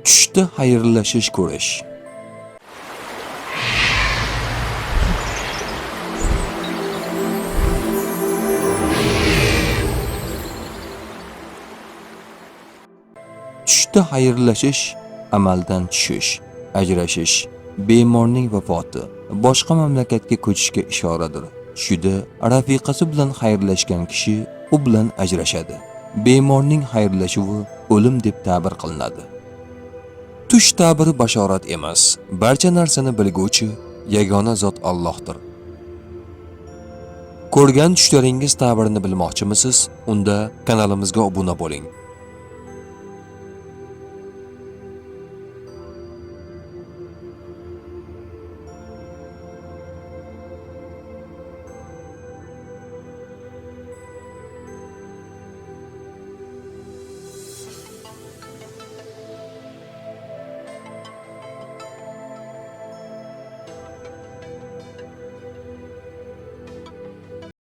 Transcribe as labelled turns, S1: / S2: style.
S1: Tushda xayrlashish ko'rish. Tushda xayrlashish, amaldan tushish, ajrashish, bemorning vafoti, boshqa mamlakatga ko'chishga ishoradir. Tushida rafiqasi bilan xayrlashgan kishi u bilan ajrashadi. Bemorning xayrlashuvi o'lim deb ta'bir qilinadi. Tush ta'biri bashorat emas, barcha narsani bilguvchi yagona zot Allohdir. Ko'rgan tushlaringiz ta'birini bilmoqchimisiz? Unda kanalimizga obuna bo'ling.